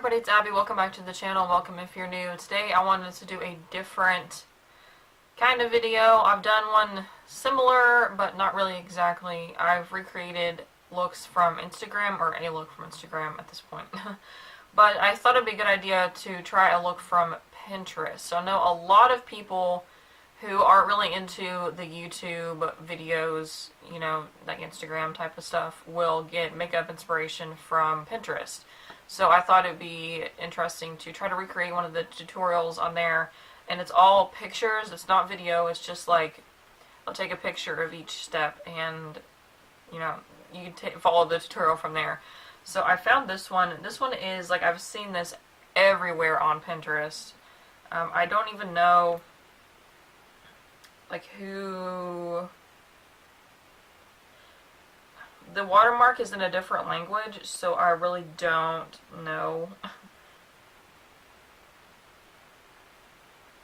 everybody, it's Abby. Welcome back to the channel. Welcome if you're new. Today I wanted to do a different kind of video. I've done one similar, but not really exactly. I've recreated looks from Instagram, or a look from Instagram at this point. But I thought it'd be a good idea to try a look from Pinterest. So I know a lot of people who aren't really into the YouTube videos, you know, like Instagram type of stuff, will get makeup inspiration from Pinterest. So I thought it'd be interesting to try to recreate one of the tutorials on there. And it's all pictures, it's not video, it's just like, I'll take a picture of each step and, you know, you can follow the tutorial from there. So I found this one. This one is, like, I've seen this everywhere on Pinterest. I don't even know, like, who... The watermark is in a different language, so I really don't know.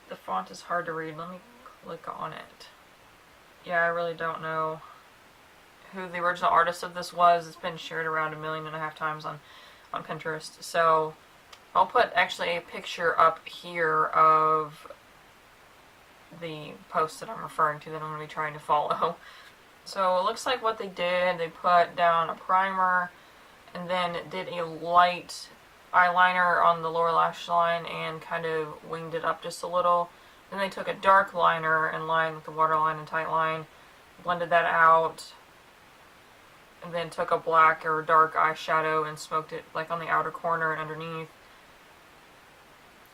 The font is hard to read. Let me click on it. Yeah, I really don't know who the original artist of this was. It's been shared around 1.5 million times on Pinterest. So I'll put actually a picture up here of the post that I'm referring to that I'm going to be trying to follow. So it looks like what they did, they put down a primer and then did a light eyeliner on the lower lash line and kind of winged it up just a little. Then they took a dark liner in line with the waterline and tight line, blended that out, and then took a black or dark eyeshadow and smoked it like on the outer corner and underneath.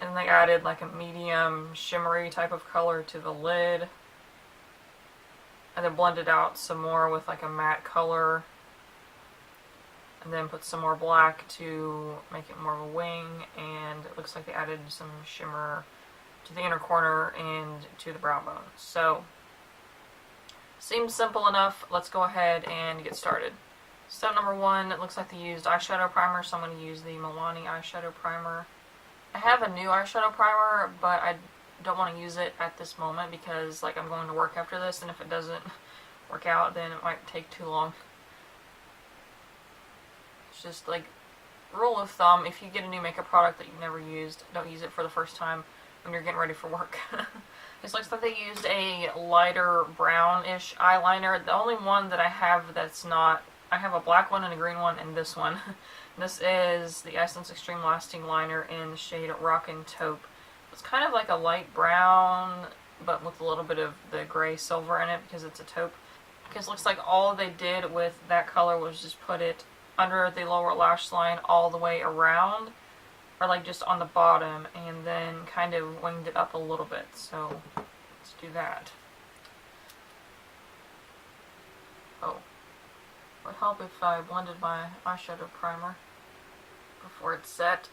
And they added like a medium shimmery type of color to the lid. And then blended out some more with like a matte color. And then put some more black to make it more of a wing. And it looks like they added some shimmer to the inner corner and to the brow bone. So, seems simple enough. Let's go ahead and get started. Step number 1, it looks like they used eyeshadow primer, so I'm going to use the Milani eyeshadow primer. I have a new eyeshadow primer, but I don't want to use it at this moment because, like, I'm going to work after this, and if it doesn't work out, then it might take too long. It's just, like, rule of thumb, if you get a new makeup product that you've never used, don't use it for the first time when you're getting ready for work. It looks like they used a lighter brownish eyeliner. The only one that I have that's not... I have a black one and a green one and this one. This is the Essence Extreme Lasting Liner in the shade Rockin Taupe. It's kind of like a light brown, but with a little bit of the gray silver in it because it's a taupe. Because it looks like all they did with that color was just put it under the lower lash line all the way around, or like just on the bottom, and then kind of winged it up a little bit. So let's do that. Oh, it would help if I blended my eyeshadow primer before it's set.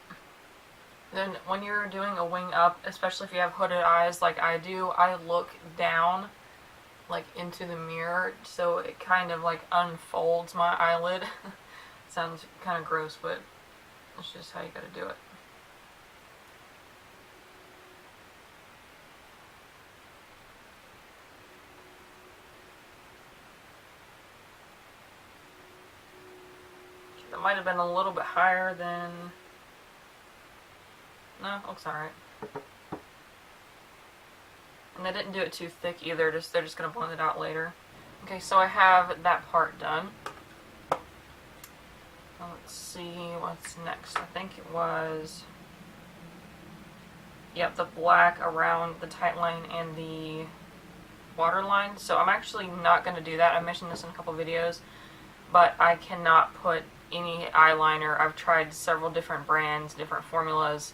Then when you're doing a wing up, especially if you have hooded eyes like I do, I look down like into the mirror so it kind of like unfolds my eyelid. Sounds kind of gross, but that's just how you gotta do it. That might have been a little bit higher than... No, looks alright. And they didn't do it too thick either, they're just going to blend it out later. Okay, so I have that part done. Now let's see what's next. I think it was... Yep, the black around the tight line and the waterline. So I'm actually not going to do that. I mentioned this in a couple videos, but I cannot put any eyeliner. I've tried several different brands, different formulas.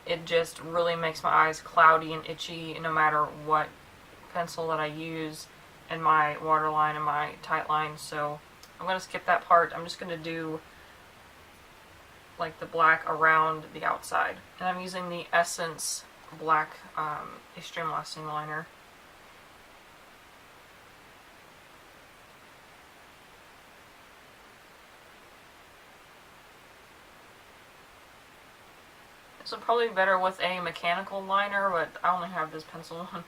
It just really makes my eyes cloudy and itchy no matter what pencil that I use in my waterline and my tight line. So I'm going to skip that part. I'm just going to do like the black around the outside. And I'm using the Essence Black Extreme Lasting Liner. This would probably be better with a mechanical liner, but I only have this pencil one.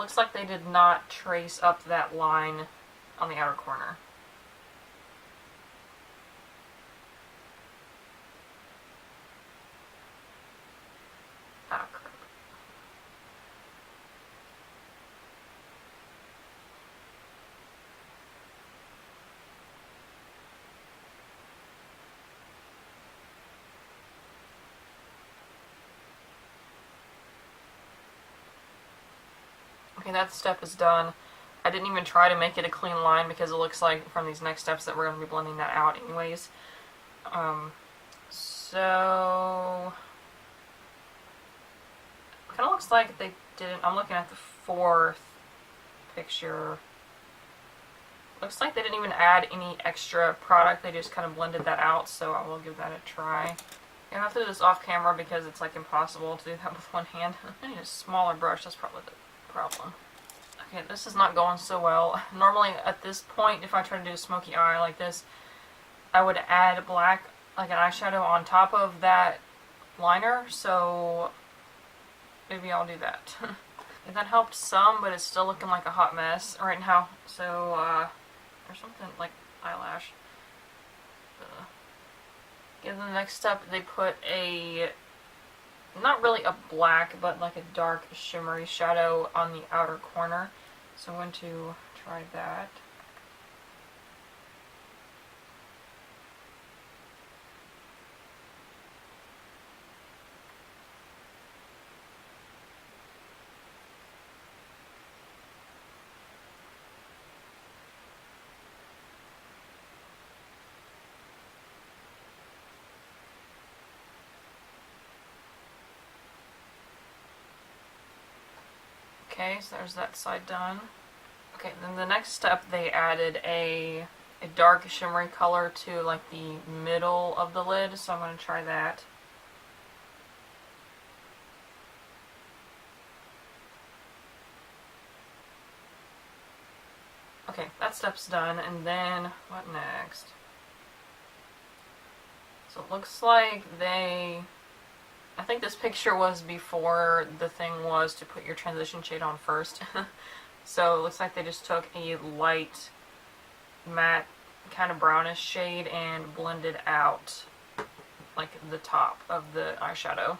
looks like they did not trace up that line on the outer corner. Ah, crap. Okay, that step is done. I didn't even try to make it a clean line because it looks like from these next steps that we're going to be blending that out anyways. So it kind of looks like they didn't. I'm looking at the fourth picture. Looks like they didn't even add any extra product. They just kind of blended that out, so I will give that a try. I have to do this off camera because it's like impossible to do that with one hand. I need a smaller brush. That's probably the problem. Okay, this is not going so well. Normally at this point, if I try to do a smoky eye like this, I would add black, like an eyeshadow on top of that liner, so maybe I'll do that. And that helped some, but it's still looking like a hot mess right now. So, there's something like eyelash. And the next step, they put a, not really a black, but like a dark shimmery shadow on the outer corner. So I'm going to try that. Okay, so there's that side done. Okay, then the next step, they added a dark shimmery color to like the middle of the lid, so I'm going to try that. Okay, that step's done, and then what next? So it looks like I think this picture was before the thing was to put your transition shade on first. So it looks like they just took a light matte kind of brownish shade and blended out like the top of the eyeshadow.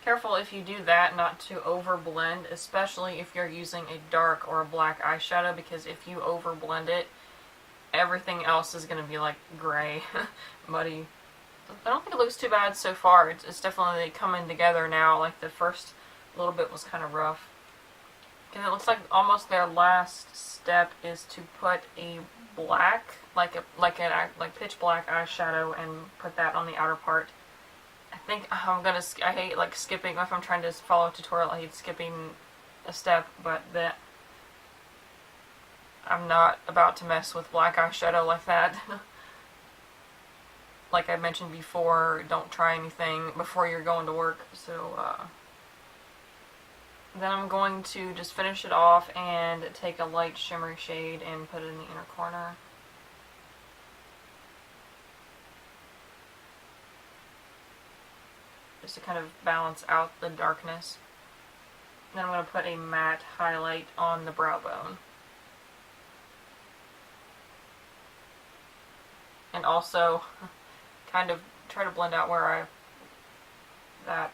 Careful if you do that not to over blend, especially if you're using a dark or a black eyeshadow, because if you over blend it, everything else is going to be like gray, muddy. I don't think it looks too bad so far. It's definitely coming together now. Like the first little bit was kind of rough. And it looks like almost their last step is to put a black, like pitch black eyeshadow and put that on the outer part. I think I hate like skipping, if I'm trying to follow a tutorial, I hate skipping a step, but I'm not about to mess with black eyeshadow like that. Like I mentioned before, don't try anything before you're going to work. So then I'm going to just finish it off and take a light shimmery shade and put it in the inner corner. Just to kind of balance out the darkness. Then I'm going to put a matte highlight on the brow bone. And also kind of try to blend out where that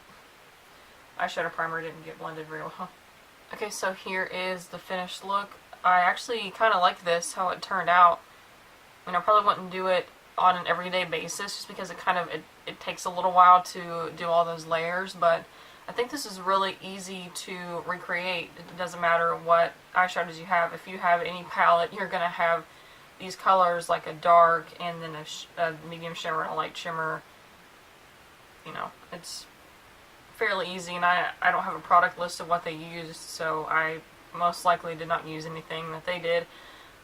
eyeshadow primer didn't get blended very well. Okay, so here is the finished look. I actually kind of like this, how it turned out. I mean, I probably wouldn't do it on an everyday basis just because it takes a little while to do all those layers, but I think this is really easy to recreate. It doesn't matter what eyeshadows you have. If you have any palette, you're going to have these colors, like a dark and then a medium shimmer and a light shimmer. You know, it's fairly easy, and I don't have a product list of what they used, so I most likely did not use anything that they did.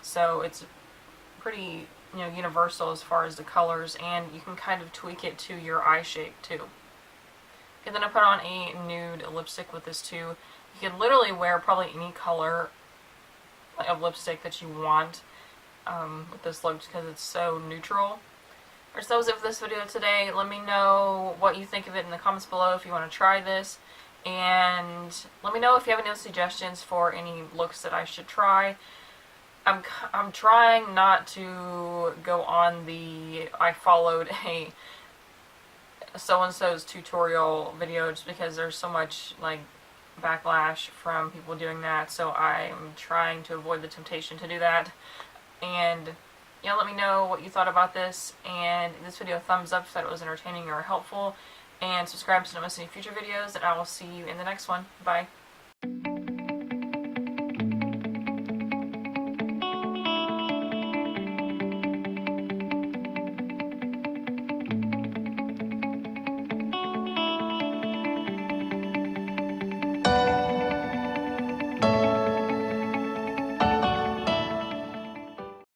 So it's pretty, you know, universal as far as the colors, and you can kind of tweak it to your eye shape too. And then I put on a nude lipstick with this too. You can literally wear probably any color of lipstick that you want with this look because it's so neutral. So that was it for this video today. Let me know what you think of it in the comments below if you want to try this. And let me know if you have any suggestions for any looks that I should try. I'm trying not to go on the I followed a so-and-so's tutorial video just because there's so much like backlash from people doing that, so I'm trying to avoid the temptation to do that. And yeah, let me know what you thought about this, and this video a thumbs up if you thought it was entertaining or helpful, and subscribe so you don't miss any future videos, and I will see you in the next one. Bye.